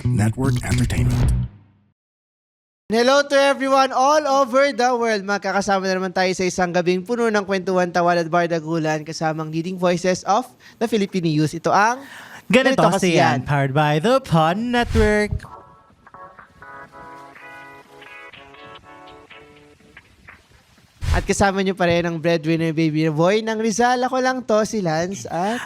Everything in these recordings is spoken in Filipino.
Network Entertainment. Hello to everyone all over the world. Magkakasama na naman tayo sa isang gabing puno ng kwentuhan, tawa at bardagulan kasamang leading voices of the Philippine youth. Ito ang Ganito kasi yan, powered by the Pod Network. At kasama nyo pa rin ang breadwinner baby boy ng Rizal. Ako lang to, si Lance.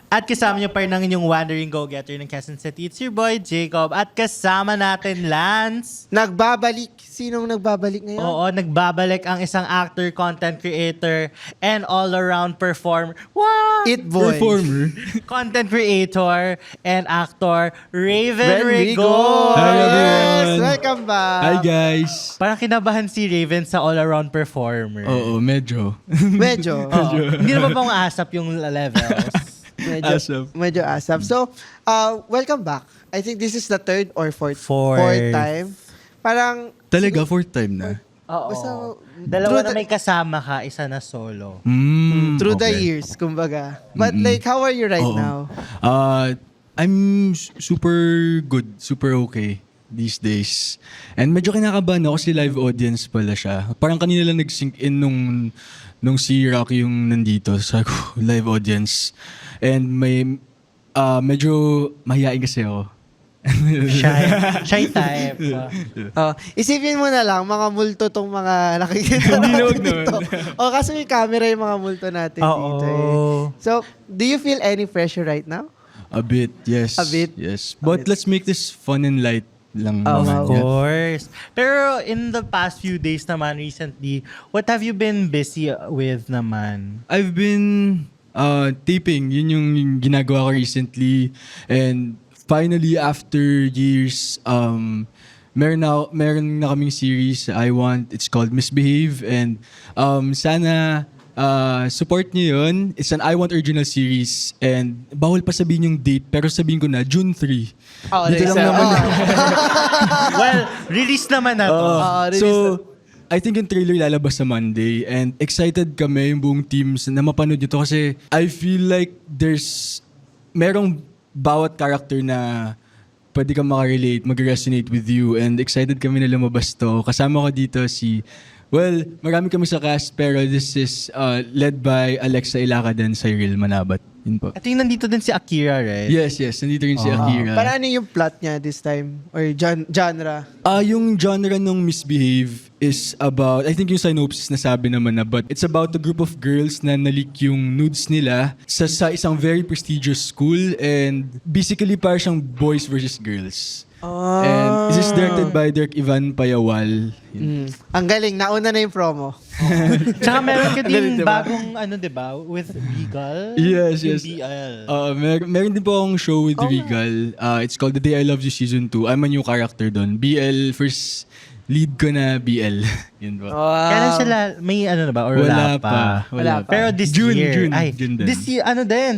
At kasama niyo pa rin ang inyong wandering go-getter ng Quezon City. It's your boy, Jacob. At kasama natin, Lance. Nagbabalik. Sinong nagbabalik ngayon? Oo, nagbabalik ang isang actor, content creator, and all-around performer. What? It boy. Performer. Content creator and actor, Raven Rigo. Rigo. Hi, Yes! everyone. Welcome back. Hi guys. Parang kinabahan si Raven sa all-around performer. Oo, medyo. Medyo. Oo. Hindi naman pang asap yung levels. Medyo asap. So, welcome back. I think this is the third or fourth Fourth. time. Parang, Talaga, fourth time na. Oo. Basta, Dalawa through na the- may kasama ka, isa na solo. through the okay. years, kumbaga. But like, how are you right Oo. now? I'm super good, super okay these days. And medyo kinakabahan ako kasi live audience pala siya. Parang kanina lang nag-sync in nung si Rocky yung nandito sa live audience. And medyo mahihain kasi ako. Shy type. Isipin mo na lang, mga multo tong mga nakikita Hindi na, natin wag naman. dito. O, kasi may camera yung mga multo natin dito eh. So, do you feel any pressure right now? A bit, yes. A bit? Yes. But let's make this fun and light lang. Oh, naman. Of course. Pero in the past few days naman, recently, what have you been busy with naman? I've been taping. Yun yung ginagawa ko recently. And finally, after years, meron na kaming series it's called Misbehave. And sana support niyo yun. It's an I Want original series. And bawal pa sabihin yung date, pero sabihin ko na, June 3. Oh, Dito lang naman. Well, release naman na to. release So, I think yung trailer lalabas sa Monday and excited kami yung buong teams na mapanood nyo to kasi I feel like merong bawat character na pwede kang makarelate, mag-resonate with you and excited kami na lumabas to. Kasama ko dito marami kami sa cast pero this is led by Alexa Ilacad and Cyril Manabat. Yun po. I think nandito din si Akira, right? Yes, nandito rin si Akira. Para ano yung plot niya this time? Or genre? Yung genre ng Misbehave is about, I think yung synopsis nasabi naman na, but it's about a group of girls na nalik yung nudes nila sa isang very prestigious school and basically parang siyang boys versus girls. And this is directed by Dirk Ivan Payawal. Ang galing, nauna na yung promo. Tsaka meron ka Galing, din diba? bagong, diba, with Regal? Yes. Yung BL. Meron din po akong show with Regal. It's called The Day I Loved You Season 2. I'm a new character doon. BL, first lead ko na BL. Yun po. Kailan sila, may na ba? Or wala pa? Wala pa. Pero this June, year. June din. This year,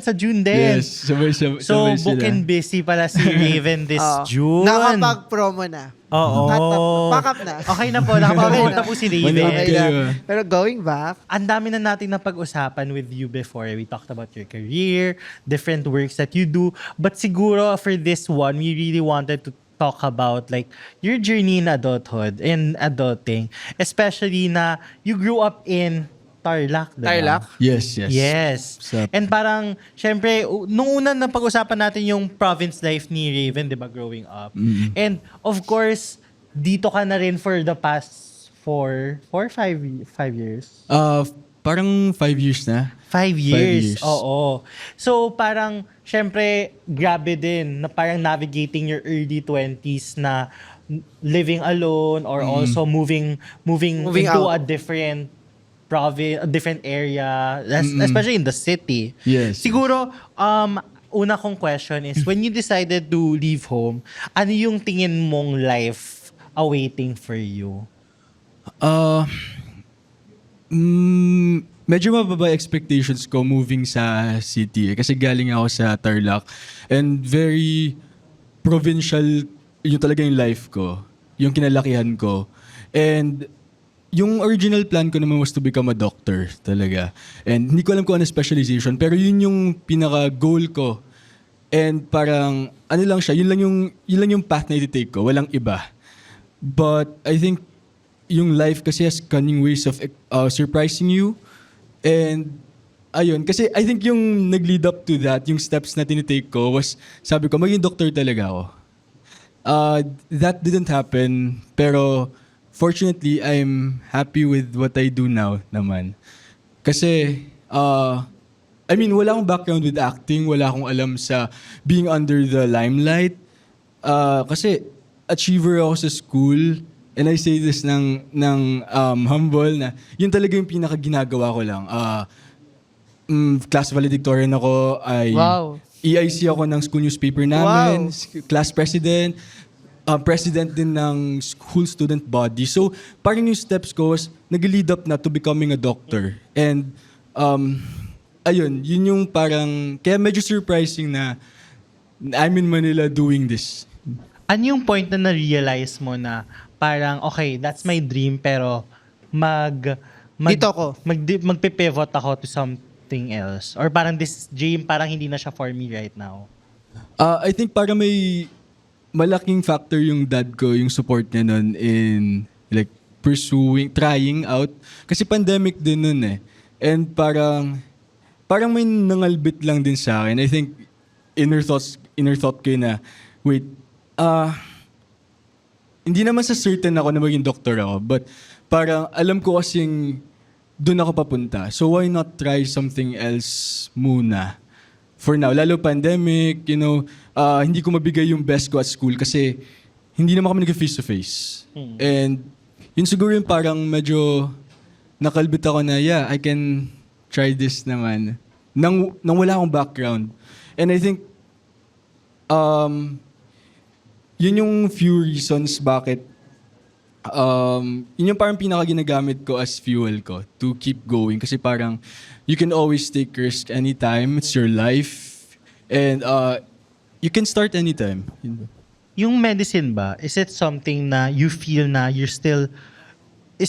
sa June din. Yes, sabay So, sila. book and busy pala si Raven this June. Nakapag-promo na. Oo. Pack up na. Okay na po. Nakapag-promote na po si Raven. Okay na. Kayo. Pero going back, Ang dami na natin napag-usapan with you before. We talked about your career, different works that you do. But siguro for this one, we really wanted to talk about like your journey in adulthood and adulting. Especially na you grew up in Tarlac, diba? Tarlac? Yes. Yes. Sup? And parang, syempre, nung una na pag-usapan natin yung province life ni Raven, di ba, growing up. And of course, dito ka na rin for the past 5 years? Parang 5 years na. 5 years. years. Oo. So parang, syempre, grabe din na parang navigating your early 20s na living alone or also moving into out. a different province, a different area, especially in the city. Yes. Siguro, una kong question is, when you decided to leave home, ano yung tingin mong life awaiting for you? Medyo mababa expectations ko moving sa city kasi galing ako sa Tarlac and very provincial yun talaga yung life ko, yung kinalakihan ko. And yung original plan ko naman was to become a doctor talaga. And hindi ko alam kung ano specialization pero yun yung pinaka-goal ko And parang, ano lang siya, yun lang yung path na iti-take ko, walang iba. But I think yung life kasi has cunning ways of surprising you. And ayun, kasi I think yung nag-lead up to that, yung steps na tinitake ko was, sabi ko, maging doctor talaga ako. That didn't happen, pero fortunately, I'm happy with what I do now naman. Kasi, I mean, wala akong background with acting, wala akong alam sa being under the limelight. Kasi, achiever ako sa school, and I say this ng humble na, yun talaga yung pinaka-ginagawa ko lang. Class valedictorian ako, Wow. EIC ako ng school newspaper namin, class president, president din ng school student body. So, parang yung steps ko was nag-lead up na to becoming a doctor. And, ayun, yun yung parang, kaya medyo surprising na I'm in Manila doing this. Ano yung point na na-realize mo na parang, okay, that's my dream, pero Dito ako. magpipivot ako to something else? Or parang this dream, parang hindi na siya for me right now? I think parang may malaking factor yung dad ko, yung support niya nun in like trying out. Kasi pandemic din nun eh. And parang may nangalbit lang din sa akin. I think inner thought ko yun na, wait, hindi naman sa certain ako na maging doctor ako, but parang alam ko kasing doon ako papunta. So why not try something else muna? For now, lalo pandemic, hindi ko mabigay yung best ko at school kasi hindi naman kami nag-face-to-face. And yun siguro yung parang medyo nakalbit ako na, yeah, I can try this naman. Nang wala akong background. And I think, yun yung few reasons bakit, yun yung parang pinaka-ginagamit ko as fuel ko to keep going. Kasi parang, you can always take risk anytime. It's your life. And you can start anytime. Yung medicine ba, is it something na you feel na is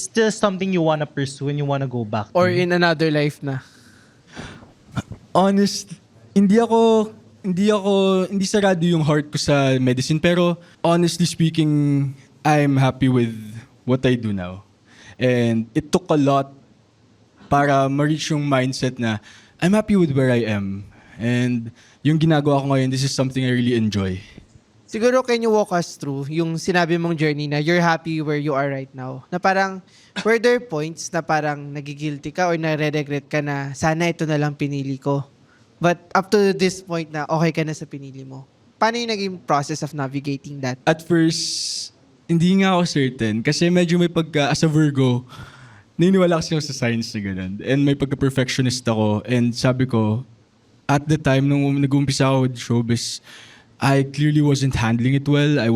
still something you wanna pursue and you wanna go back to? Or in another life na. Honest, hindi sarado yung heart ko sa medicine, pero honestly speaking, I'm happy with what I do now. And it took a lot para ma-reach yung mindset na I'm happy with where I am. And yung ginagawa ko ngayon, this is something I really enjoy. Siguro, can you walk us through yung sinabi mong journey na you're happy where you are right now? Na parang, were there points na parang nagigilty ka or nare-regret ka na sana ito na lang pinili ko? But up to this point na okay ka na sa pinili mo. Paano yung naging process of navigating that? At first, hindi nga ako certain kasi medyo may as a Virgo, naniniwala kasi ako sa science na ganun. And may pagka-perfectionist ako. And sabi ko, at the time nung nag-uumpisa ako with showbiz, I clearly wasn't handling it well. I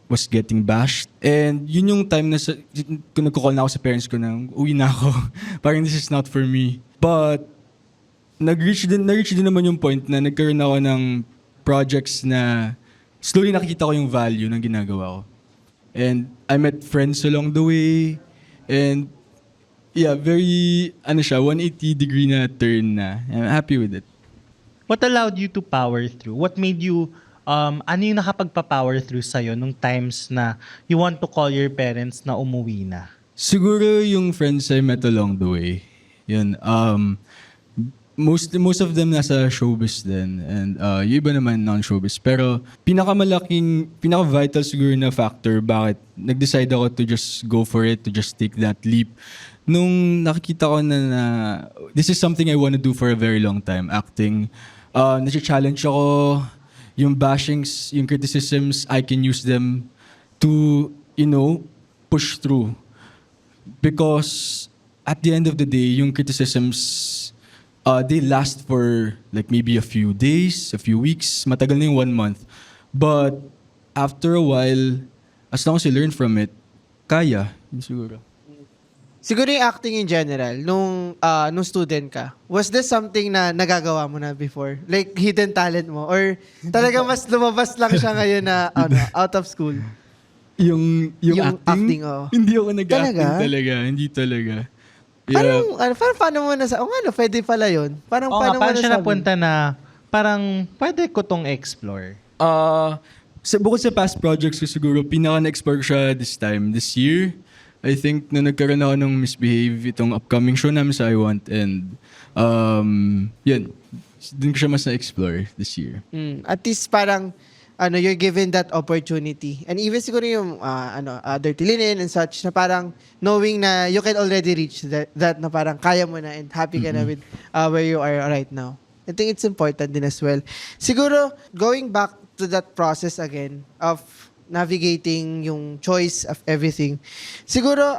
was getting bashed. And yun yung time na nagko-call na ako sa parents ko na uwi na ako. Parang this is not for me. But nag-reach din naman yung point na nagkaroon ako ng projects na slowly nakikita ko yung value ng ginagawa ko. And I met friends along the way. And yeah, very, 180-degree na turn na. I'm happy with it. What allowed you to power through? What made you, ano yung nakapagpa-power through sa'yo nung times na you want to call your parents na umuwi na? Siguro yung friends I met along the way. Yun, most of them nasa showbiz din. And yung iba naman non-showbiz. Pero pinaka-vital siguro na factor bakit nag-decide ako to just go for it, to just take that leap. Nung nakikita ko na this is something I want to do for a very long time, acting. Nasi-challenge ako, yung bashings, yung criticisms, I can use them to, push through. Because at the end of the day, yung criticisms, they last for like maybe a few days, a few weeks, matagal na yung 1 month. But after a while, as long as you learn from it, kaya, yun siguro. Siguro yung acting in general, nung student ka, was this something na nagagawa mo na before? Like hidden talent mo? Or talagang mas lumabas lang siya ngayon na out of school? Yung acting? Oo. Hindi ako nag-acting Talaga? talaga. Hindi talaga. Yeah. Paano mo pwede pala yun? Paano Paano mo siya nasabi? napunta na, parang pwede ko tong explore? Bukod sa past projects ko siguro, pinaka na-explore ko siya this year. I think na nagkaroon ako ng Misbehave itong upcoming show namin sa I Want, and yun, dun ko siya mas na-explore this year. At least parang you're given that opportunity. And even siguro yung Dirty Linen and such, na parang knowing na you can already reach that na parang kaya mo na and happy ka na with where you are right now. I think it's important din as well. Siguro, going back to that process again of navigating yung choice of everything, siguro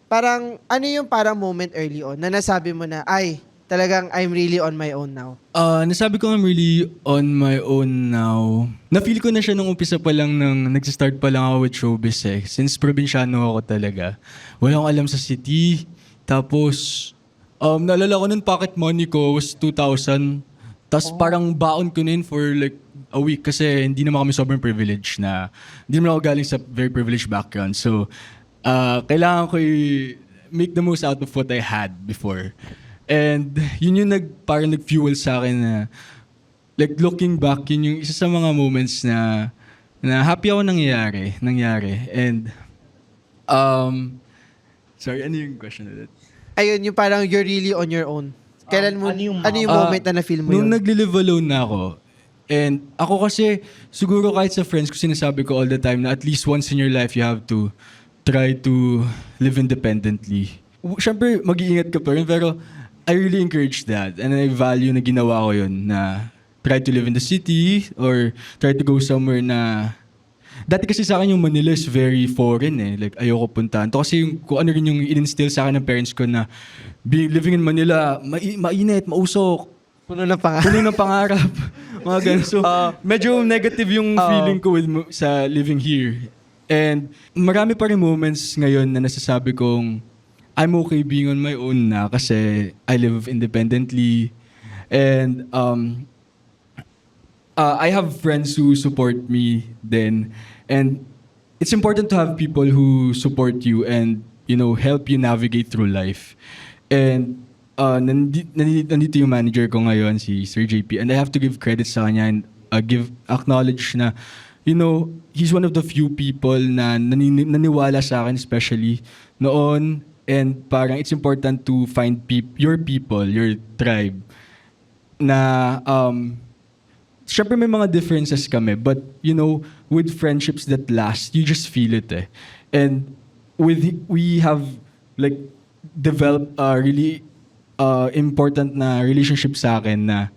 parang yung parang moment early on na nasabi mo na, ay, talagang I'm really on my own now? Nasabi ko I'm really on my own now. Na-feel ko na siya nung umpisa pa lang nag-start pa lang ako with showbiz eh. Since probinsyano ako talaga. Wala akong alam sa city. Tapos, naalala ko nun pocket money ko was 2,000. Tapos parang baon ko na yun for like a week kasi hindi naman kami sobrang privileged na, hindi naman ako galing sa very privileged background. So, kailangan ko make the most out of what I had before. And yun yung parang nag-fuel sa akin na, like looking back, yun yung isa sa mga moments na happy ako nangyari. And, sorry, ano yung question ulit? Ayun, yung parang you're really on your own. Kailan mo, ano yung moment na na-feel mo nung yun? nag-live alone na ako, and ako kasi, siguro kahit sa friends ko, sinasabi ko all the time na at least once in your life, you have to try to live independently. Siyempre, mag-iingat ka pa rin, pero I really encourage that, and I value na ginawa ko yun, na try to live in the city or try to go somewhere na... Dati kasi sa akin yung Manila is very foreign eh. Like, ayoko puntahan. To kasi yung, kung ano rin yung in-instill sa akin ng parents ko na living in Manila, mainit, mausok, Puno na pa nga. puno ng pangarap. Mga ganun. So, medyo negative yung feeling ko sa living here. And marami pa rin moments ngayon na nasasabi kong I'm okay being on my own na kasi I live independently. And I have friends who support me then. And it's important to have people who support you and, help you navigate through life. And nandito yung manager ko ngayon, si Sir JP. And I have to give credit sa kanya and acknowledge na, he's one of the few people na naniwala sa akin, especially noon. And parang it's important to find your people, your tribe, na syempre may mga differences kami, but with friendships that last, you just feel it eh. And we have like developed a really important na relationship sa akin na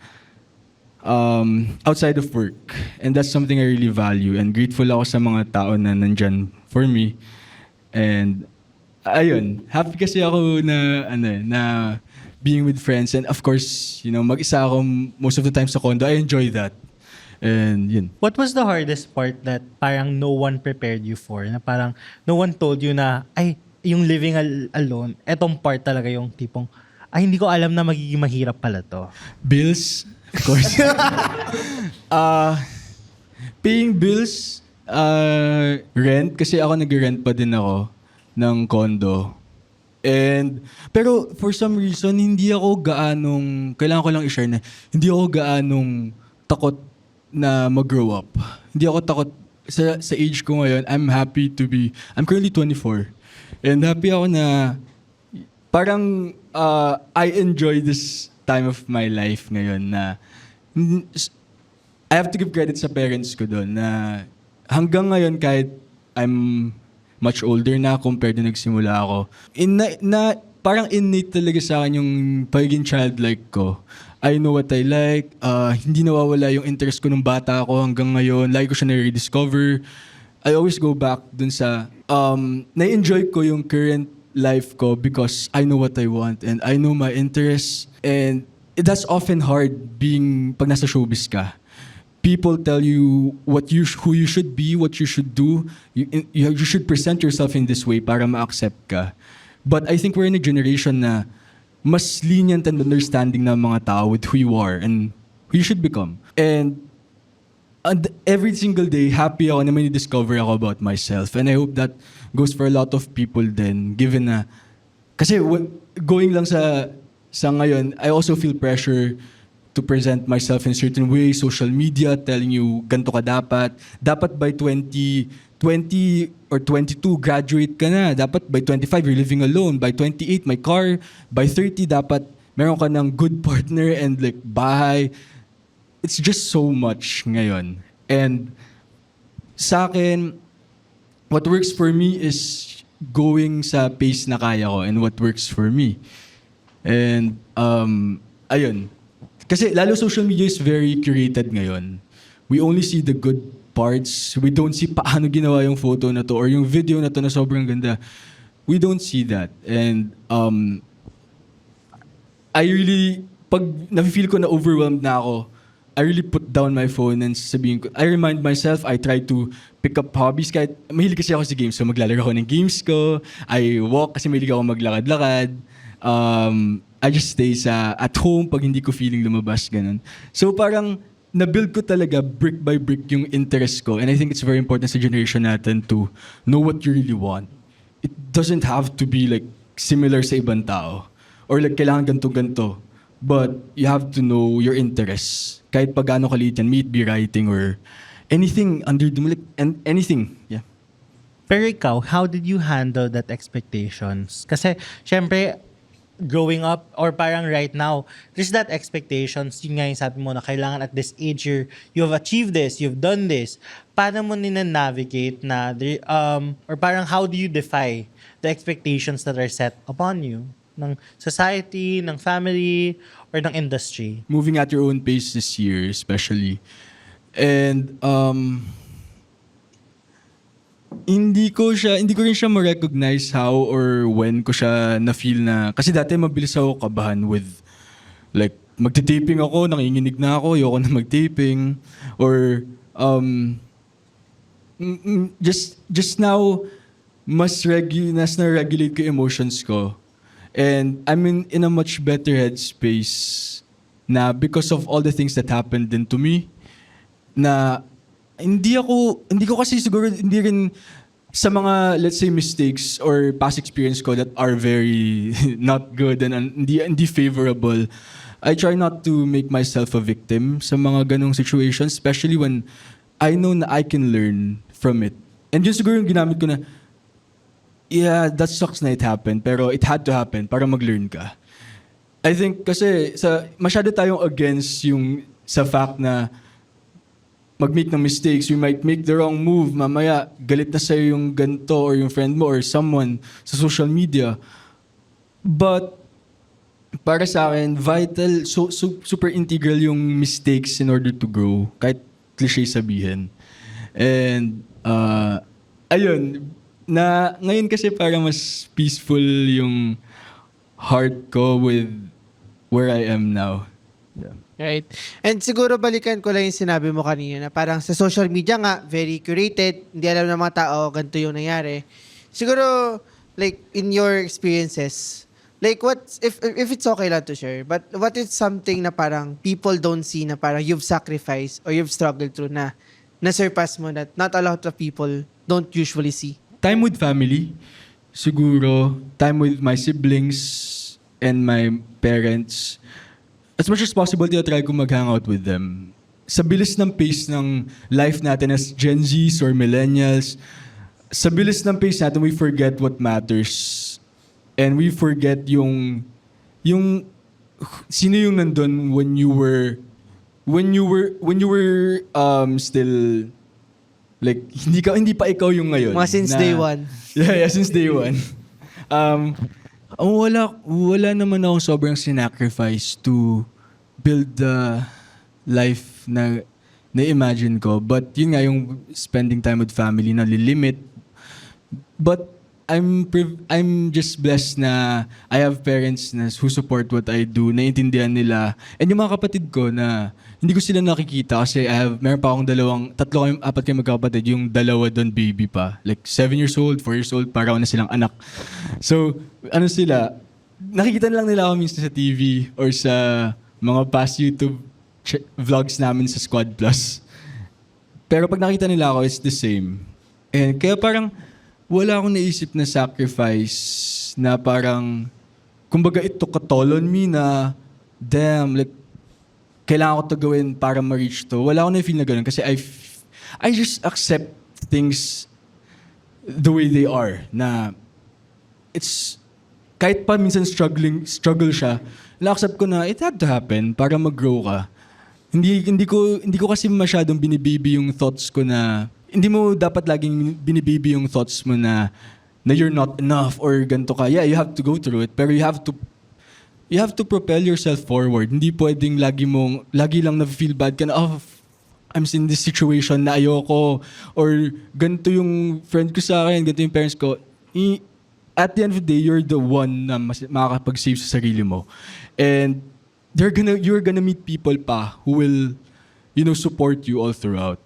outside of work. And that's something I really value, and grateful ako sa mga tao na nandyan for me. And ayun, happy kasi ako na being with friends, and of course, mag-isa ako most of the time sa condo. I enjoy that. And yun. What was the hardest part that parang no one prepared you for? Na parang no one told you na, ay, yung living alone, etong part talaga yung tipong, ay, hindi ko alam na magiging mahirap pala to. Bills, of course. Paying bills, rent, kasi ako nag-rent pa din ako ng condo. Pero for some reason, hindi ako kailangan ko lang i-share na, hindi ako gaanong takot na mag-grow up. Hindi ako takot, sa age ko ngayon, I'm currently 24. And happy ako na, parang, I enjoy this time of my life ngayon na, I have to give credit sa parents ko doon na, hanggang ngayon kahit I'm much older na compared na nagsimula ako. Parang innate talaga sa akin yung pagiging childlike ko. I know what I like. Hindi nawawala yung interest ko nung bata ako hanggang ngayon. Lagi ko siya na-rediscover. I always go back dun sa... na-enjoy ko yung current life ko because I know what I want and I know my interests. And that's often hard pag nasa showbiz ka. People tell you who you should be, what you should do. You should present yourself in this way para ma-accept ka. But I think we're in a generation na mas lenient and understanding ng mga tao with who you are and who you should become. And every single day, happy ako na may discover ako about myself. And I hope that goes for a lot of people then, given na... Kasi going lang sa ngayon, I also feel pressure to present myself in a certain way, social media telling you ganito ka dapat. Dapat by 20 or 22, graduate ka na. Dapat by 25, you're living alone. By 28, my car. By 30, dapat meron ka ng good partner and like bahay. It's just so much ngayon. And sa akin, what works for me is going sa pace na kaya ko and what works for me. And ayun. Kasi lalo social media is very curated ngayon. We only see the good parts. We don't see paano ginawa yung photo na to or yung video na to na sobrang ganda. We don't see that. And I really, pag na-feel ko na overwhelmed na ako, I really put down my phone and sabihin ko, I remind myself, I try to pick up hobbies. Kahit mahilig kasi ako sa games, so maglalaro ako ng games ko. I walk kasi mahilig ako maglakad-lakad. I just stay at home pag hindi ko feeling lumabas, ganun. So parang, na-build ko talaga brick by brick yung interest ko. And I think it's very important sa generation natin to know what you really want. It doesn't have to be like similar sa ibang tao. Or like kailangan ganto-ganto. But you have to know your interests. Kahit pag gaano kaliit yan, may it be writing or anything under the and anything. Yeah. Pero ikaw, how did you handle that expectations? Kasi, syempre, growing up or parang right now, there's that expectations. Yun nga yung sabi mo na kailangan at this age, you have achieved this, you've done this. Paano mo nina-navigate na, or parang how do you defy the expectations that are set upon you? Ng society, ng family, or ng industry? Moving at your own pace this year, especially. And, hindi ko rin siya ma-recognize how or when ko siya na-feel na, kasi dati mabilis ako kabahan with, like, magtitaping ako, nanginginig na ako, ayoko na mag-taping, or, just now, mas na-regulate ko emotions ko. And I'm in a much better headspace na because of all the things that happened then to me, na hindi ko kasi siguro, hindi rin sa mga, let's say, mistakes or past experience ko that are very not good and hindi favorable, I try not to make myself a victim sa mga ganong situations, especially when I know na I can learn from it. And yun siguro yung ginamit ko na, yeah, that sucks na it happened, pero it had to happen para mag-learn ka. I think kasi masyado tayong against yung sa fact na mag-make ng mistakes, you might make the wrong move, mamaya galit na sa'yo yung ganito or yung friend mo or someone sa social media. But para sa akin, vital, super integral yung mistakes in order to grow, kahit cliche sabihin. And ayun, na ngayon kasi parang mas peaceful yung heart ko with where I am now. Yeah. Right. And siguro balikan ko lang yung sinabi mo kanina na parang sa social media nga, very curated, hindi alam ng mga tao, ganito yung nangyari. Siguro, like, in your experiences, like, if it's okay lang to share, but what is something na parang people don't see na parang you've sacrificed or you've struggled through na na-surpass mo that not a lot of people don't usually see? Time with family, siguro. Time with my siblings and my parents. As much as possible, try ko mag-hangout with them. Sa bilis ng pace ng life natin as Gen Zs or millennials, sa bilis ng pace natin, we forget what matters. And we forget yung sino yung nandun when you were still like hindi pa ikaw yung ngayon. Mga since day one. Yeah, since day one. Wala naman akong sobrang sinacrifice to build the life na na-imagine ko. But yun nga yung spending time with family na lilimit. But I'm just blessed na I have parents who support what I do, naiintindihan nila. And yung mga kapatid ko na hindi ko sila nakikita kasi meron pa akong apat kayo magkapatid, yung dalawa doon baby pa. Like 7 years old, 4 years old, para na silang anak. So, nakikita na lang nila ako minsan sa TV or sa mga past YouTube vlogs namin sa Squad Plus. Pero pag nakita nila ako, it's the same. And kaya parang wala akong naisip na sacrifice na parang, kumbaga it took a toll on me na, damn, like, kailangan ko to gawin para ma-reach to. Wala ako na-feel na ganun kasi I just accept things the way they are. Na it's, kahit pa minsan struggle siya, na-accept ko na it had to happen para mag-grow ka. Hindi ko kasi masyadong binibaby yung thoughts ko na, hindi mo dapat laging binibaby yung thoughts mo na you're not enough or ganito ka. Yeah, you have to go through it, pero you have to propel yourself forward. Hindi pwedeng lagi lang na-feel bad ka na, I'm in this situation na ayoko, or ganito yung friend ko sa akin, ganito yung parents ko. At the end of the day, you're the one na makakapag-save sa sarili mo. And you're gonna meet people pa who will, support you all throughout.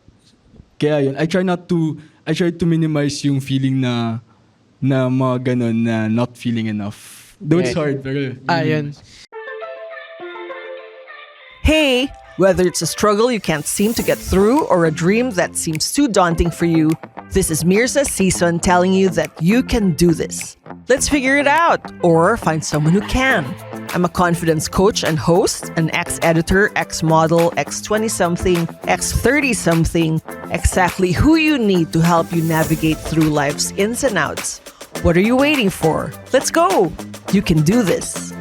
Kaya yun, I try to minimize yung feeling na mga ganun na not feeling enough. Though it's hard, pero... Yun. Hey! Whether it's a struggle you can't seem to get through or a dream that seems too daunting for you, this is Mirza Season telling you that you can do this. Let's figure it out or find someone who can. I'm a confidence coach and host, an ex-editor, ex-model, ex-20-something, ex-30-something, exactly who you need to help you navigate through life's ins and outs. What are you waiting for? Let's go! You can do this.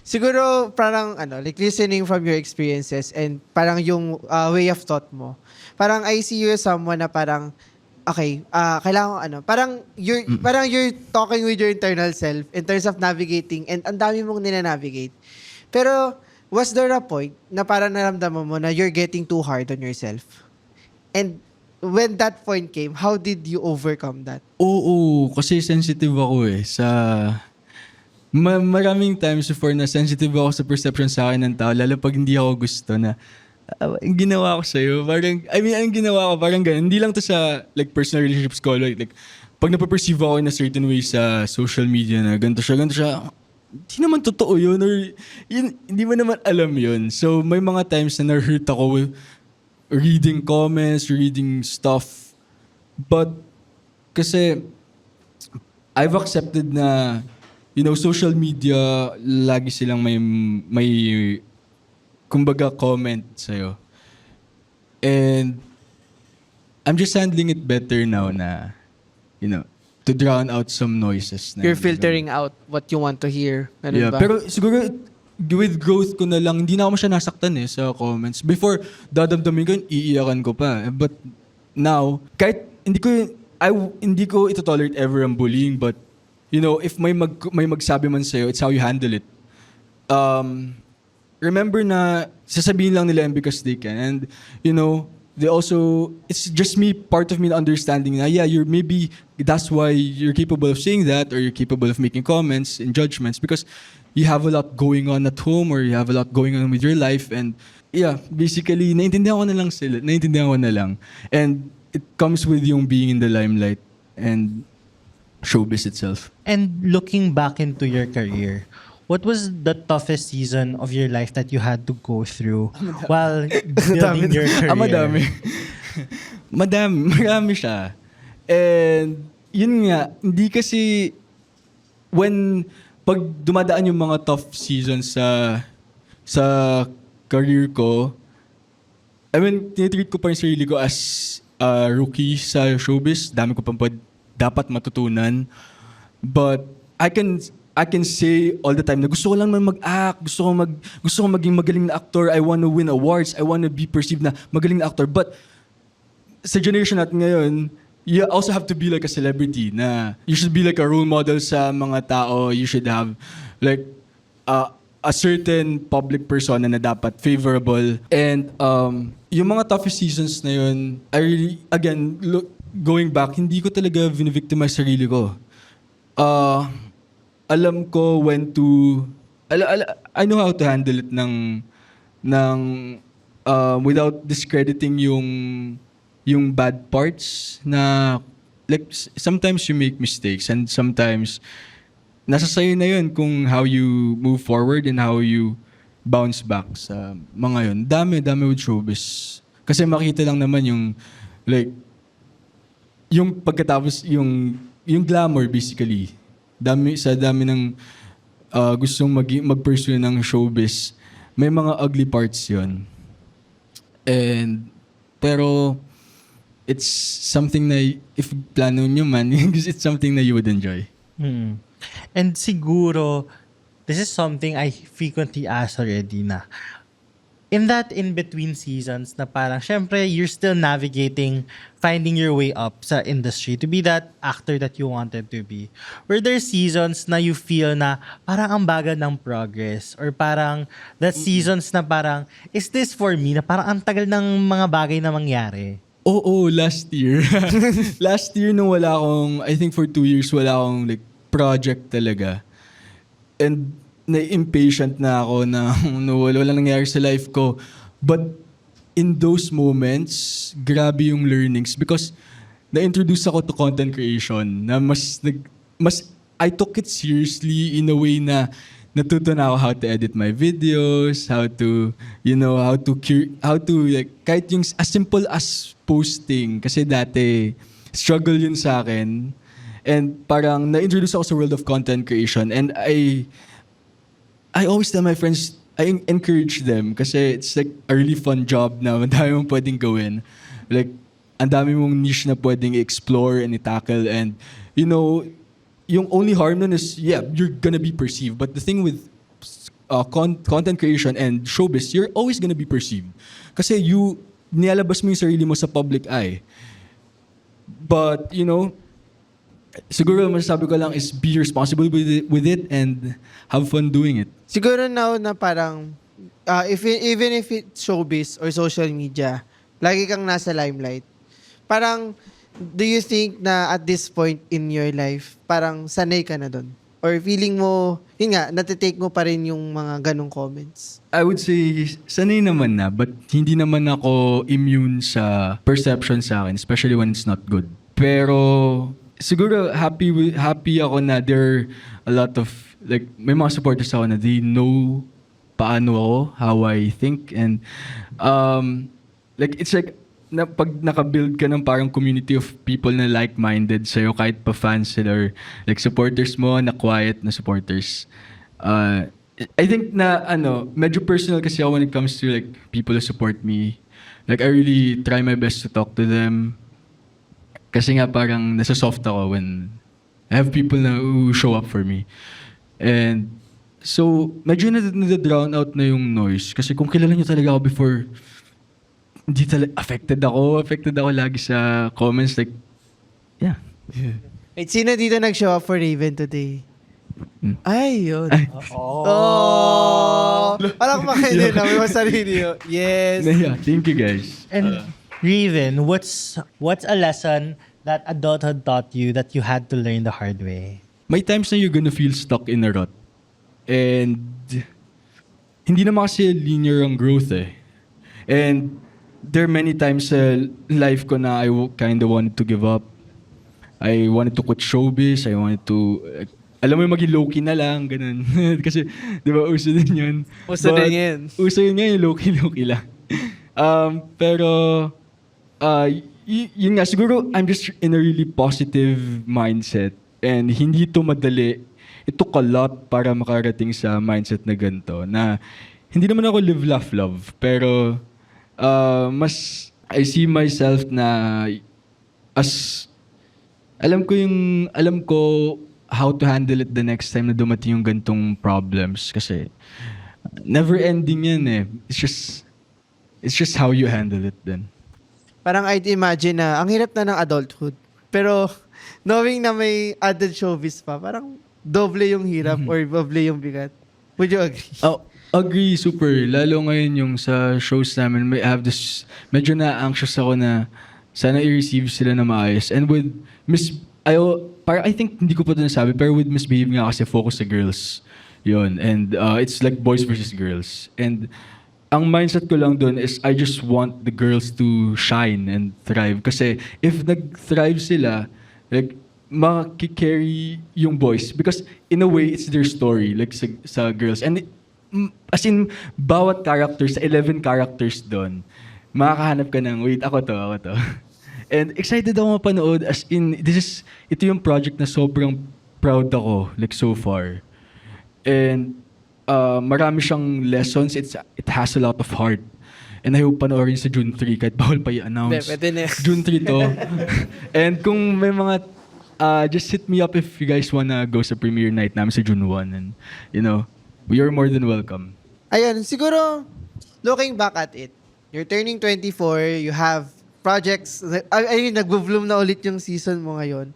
Siguro parang like listening from your experiences and parang yung way of thought mo. Parang I see you as someone na parang okay, kailangan parang you're talking with your internal self in terms of navigating, and ang dami mong nina-navigate. Pero was there a point na parang naramdaman mo na you're getting too hard on yourself? And when that point came, how did you overcome that? Oo, kasi sensitive ako sa... Maraming times before na sensitive ako sa perception sa akin ng tao, lalo pag hindi ako gusto na, ang ginawa ko sa'yo, parang, ang ginawa ko, parang ganun. Hindi lang to sa, like, personal relationships ko, like, pag napaperceive ako in a certain way sa social media na ganito siya, hindi naman totoo yun, or hindi mo naman alam yun. So, may mga times na na-hurt ako with reading comments, reading stuff. But, kasi, I've accepted na, social media, lagi silang may kumbaga comment sa'yo. And I'm just handling it better now na, to drown out some noises. You're filtering out what you want to hear. Ganun ba? Pero siguro, with growth ko na lang, hindi na ako masyadong nasaktan sa comments. Before, dadamdamin ko, iiyakan ko pa. But now, kahit hindi ko ito-tolerate ever ang bullying, but if may magsabi man sa'yo, it's how you handle it. Remember na sasabihin lang nila because they can. And, they also, it's just part of me understanding na, maybe that's why you're capable of saying that, or you're capable of making comments and judgments because you have a lot going on at home, or you have a lot going on with your life. And, basically, naintindihan ko na lang. And it comes with yung being in the limelight and showbiz itself. And looking back into your career, what was the toughest season of your life that you had to go through while building your career? Marami siya. And yun nga, hindi kasi pag dumadaan yung mga tough seasons sa career ko, tinitreat ko pa yung sarili ko as a rookie sa showbiz. Dami ko pang dapat matutunan. But I can say all the time na gusto ko lang mag-act, gusto ko maging magaling na actor, I want to win awards, I want to be perceived na magaling na actor. But sa generation natin ngayon, you also have to be like a celebrity na you should be like a role model sa mga tao, you should have like a certain public persona na dapat favorable. And yung mga toughest seasons na yun, I really, again, going back, hindi ko talaga vinivictimize sarili ko. Alam ko when to... I know how to handle it without discrediting yung bad parts na... Like, sometimes you make mistakes and sometimes nasa sayo na yun kung how you move forward and how you bounce back sa mga yun. Dami with showbiz. Kasi makita lang naman yung like yung pagkatapos yung glamour basically. Dami ng gustong mag-pursue ng showbiz, may mga ugly parts yon. And, pero, it's something na, if plano nyo man, it's something na you would enjoy. Hmm. And siguro, this is something I frequently ask already na, in that in-between seasons na parang, syempre, you're still navigating, finding your way up sa industry to be that actor that you wanted to be. Were there seasons na you feel na parang ang bagal ng progress? Or parang, that seasons na parang, is this for me? Na parang ang tagal ng mga bagay na mangyari. Oo, last year. Last year nung wala akong, I think for 2 years, wala akong like, project talaga. And na-impatient na ako na wala nangyayari sa life ko. But in those moments, grabe yung learnings because na-introduce ako to content creation na mas I took it seriously in a way na natuto na ako how to edit my videos, how to like kahit yung as simple as posting kasi dati struggle yun sa akin. And parang na-introduce ako sa world of content creation and I always tell my friends, I encourage them kasi it's like a really fun job na madami mong pwedeng gawin. Like, ang dami mong niche na pwedeng i-explore and i-tackle and, yung only harm nun is, you're gonna be perceived. But the thing with content creation and showbiz, you're always gonna be perceived. Kasi nilalabas mo yung sarili mo sa public eye. But, siguro masasabi ko lang is be responsible with it and have fun doing it. Siguro now na parang, even if it's showbiz or social media, lagi kang nasa limelight. Parang, do you think na at this point in your life, parang sanay ka na dun? Or feeling mo, yun nga, natitake mo pa rin yung mga ganong comments? I would say, sanay naman na, but hindi naman ako immune sa perception sa akin, especially when it's not good. Pero, siguro happy ako na there are a lot of, like, may mga supporters ako na they know paano ako, how I think, and, like, it's like, pag nakabuild ka ng parang community of people na like-minded sa'yo, kahit pa fans sila or like supporters mo, na quiet na supporters. I think na, medyo personal kasi ako when it comes to like people who support me. Like, I really try my best to talk to them. Kasi nga parang nasa soft ako when I have people na who show up for me. And so, medyo na-drown out na yung noise. Kasi kung kilala nyo talaga ako before, hindi talaga, affected ako lagi sa comments. Like, yeah. Wait, sino dito nag-show up for Raven today? Ay, yun. Ay. Oh! Parang makainin na, may masarili yun. Yes. Yeah, thank you guys. And Raven, what's a lesson that adulthood taught you that you had to learn the hard way? May times na you're gonna feel stuck in a rut. And hindi naman kasi linear ang growth eh. And there are many times sa life ko na I kind of wanted to give up. I wanted to quit showbiz. I wanted to, alam mo yung maging low-key na lang, ganun. Kasi, di ba, uso din yun. Uso din yun. Uso yun nga yung low-key lang. Pero, yun nga, siguro, I'm just in a really positive mindset. And hindi to madali. It took a lot para makarating sa mindset na ganito. Na, hindi naman ako live, laugh, love. Pero, mas I see myself na as alam ko how to handle it the next time na dumating yung gantong problems kasi never ending yan eh. It's just how you handle it then. Parang I'd imagine na ang hirap na ng adulthood. Pero knowing na may added showbiz pa, parang doble yung hirap or doble yung bigat. Would you agree? Oh, agree, super. Lalo ngayon yung sa shows namin, may have this, medyo na-anxious ako na sana i-receive sila na maayos. And with I think hindi ko pa ito nasabi, pero with Misbehave nga kasi focus sa girls. Yun. And it's like boys versus girls. And ang mindset ko lang dun is I just want the girls to shine and thrive. Kasi if nag-thrive sila, like, maki-carry yung boys. Because in a way, it's their story, like sa girls. And as in, bawat character, sa 11 characters doon, makakahanap ka ng, wait, ako to. And excited ako mapanood, as in, ito yung project na sobrang proud ako, like so far. And marami siyang lessons. It has a lot of heart. And I hope panoorin sa June 3 kahit bawal pa i-announce. Hindi, pwede na. June 3 to. And kung may mga, just hit me up if you guys wanna go sa premiere night namin sa June 1. And, you know, we are more than welcome. Ayun, siguro, looking back at it, you're turning 24, you have projects, ayun, nag-bloom na ulit yung season mo ngayon.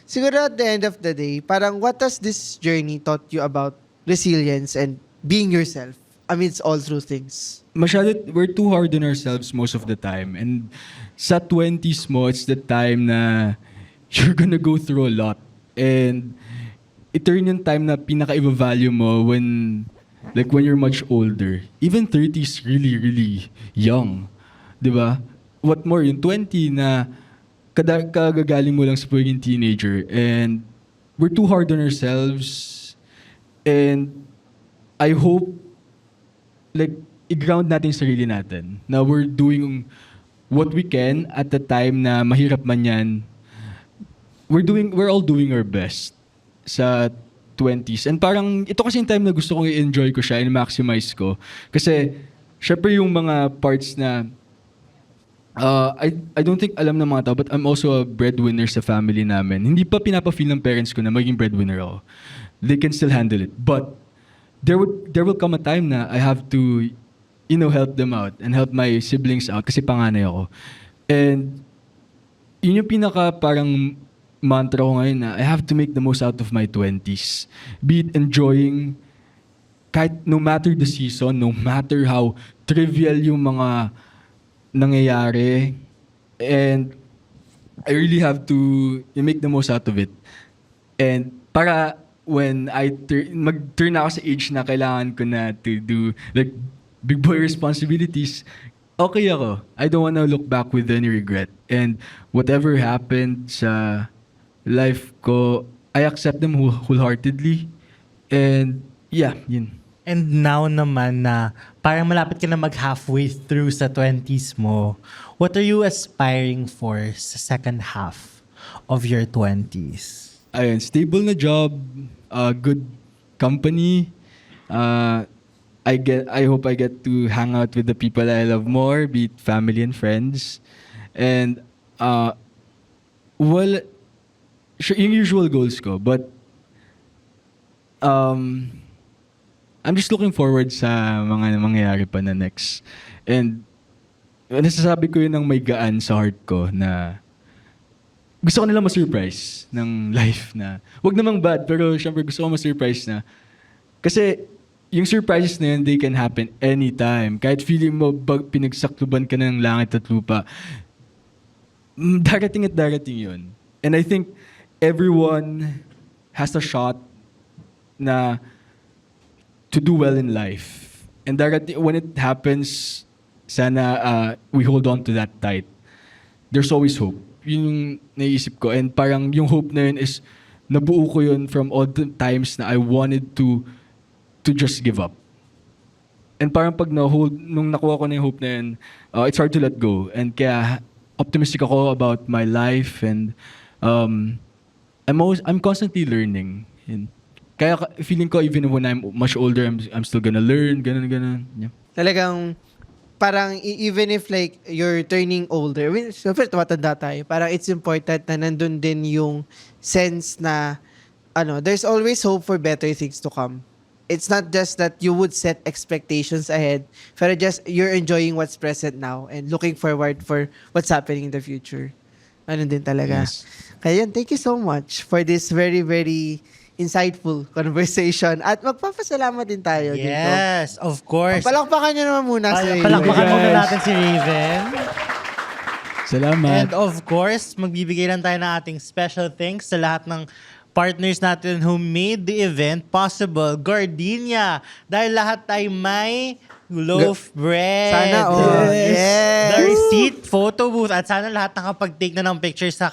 Siguro at the end of the day, parang what has this journey taught you about resilience and being yourself amidst all through things? We're too hard on ourselves most of the time. And sa 20s mo, it's the time na you're gonna go through a lot. And ito rin yung time na pinaka-i-value mo when you're much older. Even 30s really, really young. Diba? What more, yung 20 na kagagaling mo lang sa pagiging teenager. And we're too hard on ourselves. And I hope i-ground natin yung sarili natin. Na we're doing what we can at the time na mahirap man yan. We're all doing our best sa 20s. And parang, ito kasi yung time na gusto kong i-enjoy ko siya and maximize ko. Kasi, syempre yung mga parts na, I don't think alam ng mga tao, but I'm also a breadwinner sa family namin. Hindi pa pinapa-feel ng parents ko na maging breadwinner ako. They can still handle it. But, there will come a time na I have to, help them out and help my siblings out kasi panganay ako. And yun yung pinaka parang mantra ko ngayon na I have to make the most out of my 20s. Be it enjoying kahit no matter the season, no matter how trivial yung mga nangyayari. And I really have to make the most out of it. And para when I mag-turn ako sa age na kailangan ko na to do big boy responsibilities, okay ako. I don't wanna look back with any regret. And whatever happened sa life ko, I accept them wholeheartedly. And yeah, yun. And now naman na parang malapit ka na mag-halfway through sa 20s mo, what are you aspiring for sa second half of your 20s? Ayun, stable na job, good company. I hope I get to hang out with the people I love more, be it family and friends. And yung usual goals ko, but I'm just looking forward sa mga mangyayari pa na next. And nasasabi ko yun ng may gaan sa heart ko na gusto ko nila ma-surprise ng life na, wag namang bad, pero syempre gusto ko ma-surprise na. Kasi yung surprises na yun, they can happen anytime. Kahit feeling mo pinagsakluban ka ng langit at lupa, darating at darating yun. And I think everyone has a shot na to do well in life. And when it happens, sana we hold on to that tight. There's always hope. Yun yung naisip ko. And parang yung hope na yun is, nabuo ko yun from all the times na I wanted to just give up. And parang pag nung nakuha ko na yung hope na yun, it's hard to let go. And kaya optimistic ako about my life and I'm constantly learning. And kaya feeling ko even when I'm much older, I'm still gonna learn, ganun. Yeah. Talagang, parang even if you're turning older, I mean, syempre tumatanda tayo, parang it's important na nandun din yung sense na, there's always hope for better things to come. It's not just that you would set expectations ahead, pero just you're enjoying what's present now and looking forward for what's happening in the future. Ano din talaga. Yes. Kaya yun, thank you so much for this very, very insightful conversation. At magpapasalamat din tayo dito. Yes, of course. Palakpakan nyo naman muna si Raven. Palakpakan Yes. muna natin si Raven. Salamat. And of course, magbibigay lang tayo ng ating special thanks sa lahat ng partners natin who made the event possible. Gardenia, dahil lahat ay may loaf bread. Sana all. Yes. The receipt, photo booth, at sana lahat nakapag-take na ng pictures sa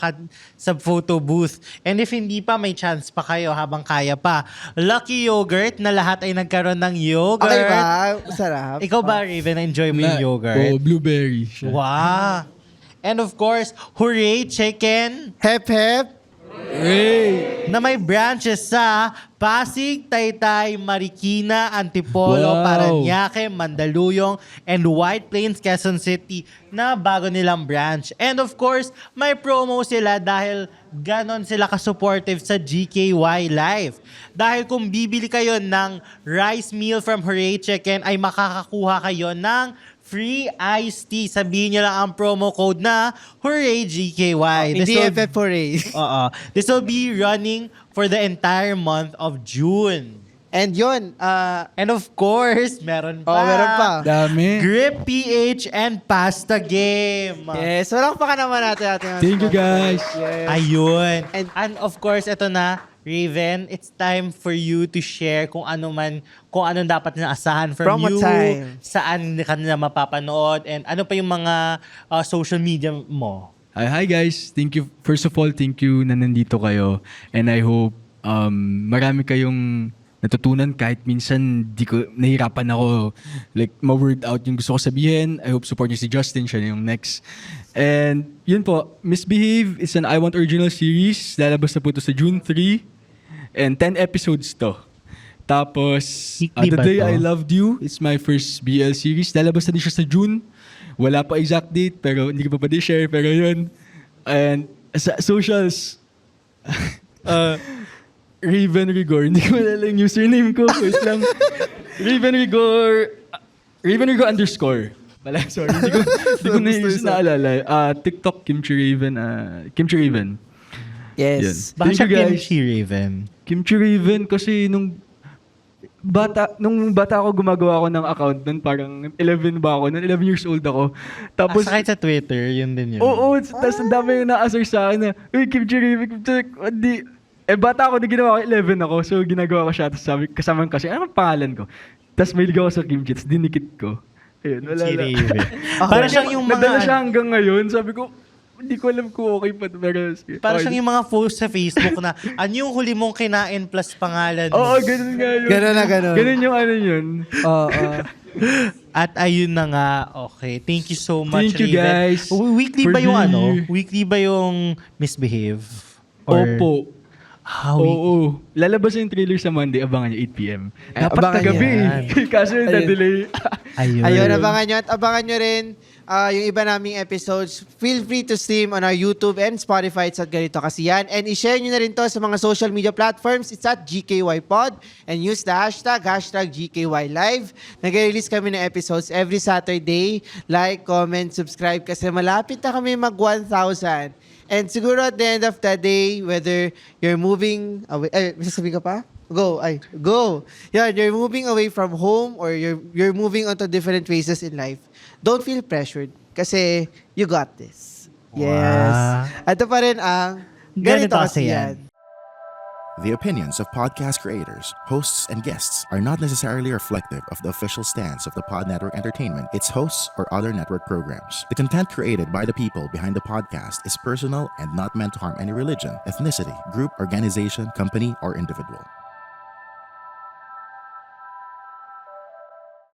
photo booth. And if hindi pa, may chance pa kayo habang kaya pa. Lucky Yogurt, na lahat ay nagkaroon ng yogurt. Okay ba? Sarap. Ikaw ba, Raven, enjoy mo yung yogurt? Blueberry. Siya. Wow. And of course, Hooray Chicken. Hep, hep. Hey! na may branches sa Pasig, Taytay, Marikina, Antipolo, Wow. Parañaque, Mandaluyong, and White Plains, Quezon City na bago nilang branch. And of course, may promo sila dahil ganon sila ka-supportive sa GKY Live. Dahil kung bibili kayo ng rice meal from Hooray Chicken ay makakakuha kayo ng free iced tea. Sabihin nyo lang ang promo code na Hooray GKY. Hindi FF4A. This will be running for the entire month of June. And yun, And of course, meron pa. meron pa. Dami. Grip PH and Pasta Game. Yes, walang pa ka naman natin. Thank you, guys. Yes. Ayun. And- And of course, ito na, Raven, it's time for you to share kung anong dapat na asahan from Promo you, time. saan ka nila mapapanood, and ano pa yung mga social media mo. Hi guys. Thank you. First of all, thank you na nandito kayo. And I hope marami kayong natutunan kahit minsan nahirapan ako like ma-word out yung gusto ko sabihin. I hope support niyo si Justin, siya na yung next. And yun po, Misbehave is an I Want original series. Lalabas na po ito sa June 3. And 10 episodes to. Tapos, Weekly The ba Day to? I Loved You, it's my first BL series. Lalabas na din siya sa June. Wala pa exact date, pero hindi ko pa pwede share. Pero yun. And sa socials, Raven Rigor. Hindi ko alala yung username ko. Wait lang. Raven Rigor _ Wala, sorry. Hindi ko naalala. TikTok, Kimchi Raven. Kimchi Raven. Yes. Bakit Thank siya you, guys. Kimchi Raven? Kimchi Raven kasi nung bata ako gumagawa ako ng account nun, parang 11 ba ako? Nun 11 years old ako. Tapos, Kahit sa Twitter, yun din yun. oo, tapos ang dami yung na-assert sa akin na, uy, Kimchi Raven, hindi. Bata ako, ginawa ko 11 ako, so ginagawa ko siya. Tapos sabi, kasama kasi, ano ang pangalan ko? Tapos may ligaw ako sa Kimchi, tapos dinikit ko. Ayun, wala Kimchi lang. Raven. Para siyang yung Nadala mga... siya hanggang ngayon, sabi ko, hindi ko alam kung okay pa. Pero, Para siyang yung mga post sa Facebook na ano yung huli mong kinain plus pangalan mo. Oo, ganun nga yun. Ganun na ganun. Ganun yung ano yun. Oo. At ayun na nga, okay. Thank you so much, Thank you, Raven. guys, Weekly for ba yung being ano? here. Weekly ba yung Misbehave? Opo. How Oo. Lalabas yung trailer sa Monday. Abangan nyo, 8 p.m. Dapat abangan kagabi. yan. Kaso yung na-delay. Ayun, abangan nyo. At abangan nyo rin yung iba naming episodes. Feel free to stream on our YouTube and Spotify. It's at Ganito Kasi Yan. And i-share nyo na rin to sa mga social media platforms. It's at GKYPod. And use the hashtag GKYLive. Nag-release kami ng episodes every Saturday. Like, comment, subscribe kasi malapit na kami mag 1,000. And siguro at the end of the day, whether you're moving away, may sasabihin ka pa? Go. Yeah, you're moving away from home or you're moving on to different phases in life. Don't feel pressured kasi you got this. Yes. Wow. Ito pa rin ang Ganito Ganito Kasi Kasi Yan. Yan. The opinions of podcast creators, hosts, and guests are not necessarily reflective of the official stance of the Pod Network Entertainment, its hosts, or other network programs. The content created by the people behind the podcast is personal and not meant to harm any religion, ethnicity, group, organization, company, or individual.